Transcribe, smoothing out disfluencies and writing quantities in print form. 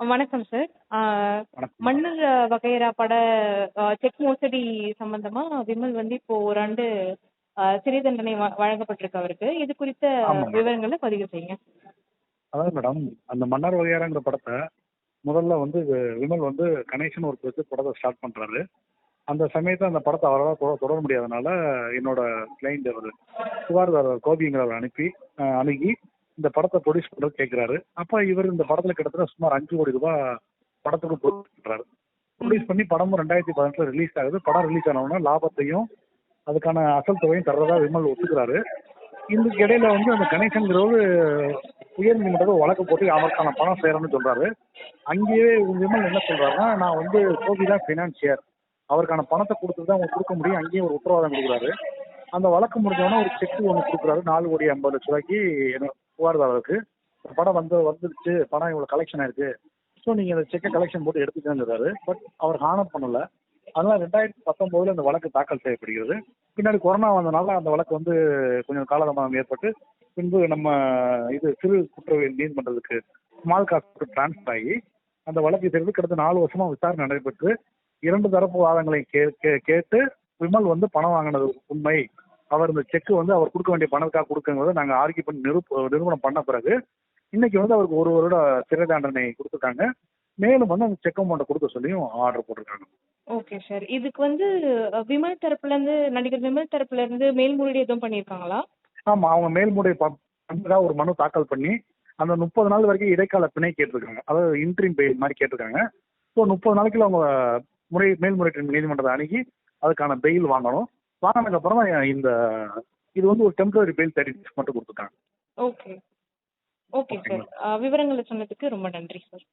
வணக்கம் சார். ஆ வணக்கம் மேடம். மன்னர் வகையறா பட செக் மோசடி சம்பந்தமா விமல் வந்து இப்போ 1 ஆண்டு சிறை தண்டனை வழங்கப்பட்டிருக்கு அவருக்கு. இது குறித்த ஆமா மேடம். விவரங்கள பதிவு செய்யுங்க. அதாவது மேடம், அந்த மன்னர் வகையறாங்கிற படத்த முதல்ல வந்து விமல் வந்து கணேசன் ஒரு வச்சு படத்த ஸ்டார்ட் பண்றாரு. அந்த சமயத்துல அந்த படத்த அவரால தொடர முடியாதனால, என்னோட கிளையண்ட் அவரு புகார்தாரர் கோபிங்கிறவர அணுகி இந்த படத்த ப்ரொடியூஸ் பண்றது கேட்கிறாரு. அப்ப இவர் இந்த படத்துல கிட்டத்தட்ட சுமார் 5 கோடி ரூபாய் படத்துக்கு ப்ரொடியூஸ் பண்றாரு. ப்ரொடியூஸ் பண்ணி படமும் 2018 ரிலீஸ் ஆகுது. படம் ரிலீஸ் ஆன உடனே லாபத்தையும் அதுக்கான அசல் தொகையும் தர்றதா விமல் ஒத்துக்கிறாரு. இதுக்கு இடையில வந்து அந்த கணேசன்கிறவரு உயர்நீதிமன்றத்தில் வழக்கு போட்டு அவருக்கான பணம் சேரணும்னு சொல்றாரு. அங்கேயே விமல் என்ன சொல்றாருன்னா, நான் வந்து கோபி தான் பினான்சியர், அவருக்கான பணத்தை கொடுத்துட்டு தான் அவங்க கொடுக்க முடியும். அங்கேயும் ஒரு உத்தரவாதம் கொடுக்குறாரு. அந்த வழக்கு முடிஞ்சவொடனே ஒரு செக் ஒன்று கொடுக்குறாரு, 4,50,00,000 புகார்தாரருக்கு. படம் வந்துருச்சு, படம் இவ்வளவு கலெக்ஷன் ஆயிருக்கு, ஸோ நீங்க இந்த செக்கை கலெக்ஷன் போட்டு எடுத்துக்கிறாரு. பட் அவர் ஹானர் பண்ணல. அதனால 2019 அந்த வழக்கு தாக்கல் செய்யப்படுகிறது. பின்னாடி கொரோனா வந்தனால அந்த வழக்கு வந்து கொஞ்சம் காலதாமதம் ஏற்பட்டு பின்பு நம்ம சிறு குற்றவியல் நீதிமன்றத்துக்கு ஸ்மால் காஸ்ட் டிரான்ஸ்பர் ஆகி அந்த வழக்கு தெரிந்து கிட்டத்தட்ட 4 வருஷமா விசாரணை நடைபெற்று 2 தரப்பு வாதங்களை கேட்டு விமல் வந்து பணம் வாங்கினது உண்மை, அவர் இந்த செக் வந்து அவர் கொடுக்க வேண்டிய பணத்துக்காக கொடுக்குங்கிறத நாங்கள் ஆர்கியூ பண்ணி நிரூபணம் பண்ண பிறகு இன்னைக்கு வந்து அவருக்கு 1 வருட சிறை தண்டனை கொடுத்துருக்காங்க. மேலும் வந்து அந்த செக் அமௌண்ட்டை கொடுக்க சொல்லியும் ஆர்டர் போட்டிருக்காங்க. Okay sir. இதுக்கு வந்து விமல் தரப்புல இருந்து நடிகர் விமல் தரப்புல இருந்து மேல்முறையீடு எதுவும் பண்ணியிருக்காங்களா? ஆமா, அவங்க மேல்முறை ஒரு மனு தாக்கல் பண்ணி அந்த 30 நாள் வரைக்கும் இடைக்கால பிணை கேட்டிருக்காங்க. அதாவது இன்ட்ரீம் பெயில் மாதிரி கேட்டிருக்காங்க. ஸோ 30 நாளைக்குள்ள அவங்க மேல்முறையீட்டு நீதிமன்றத்தை அணுகி அதுக்கான பெயில் வாங்கணும். வாங்கினதுக்கு அப்புறம் இது வந்து ஒரு டெம்பரரி பெயில் 30 days மட்டும் கொடுத்துருக்காங்க. ஓகே. Okay sir. விவரங்களை சொன்னதுக்கு ரொம்ப நன்றி சார்.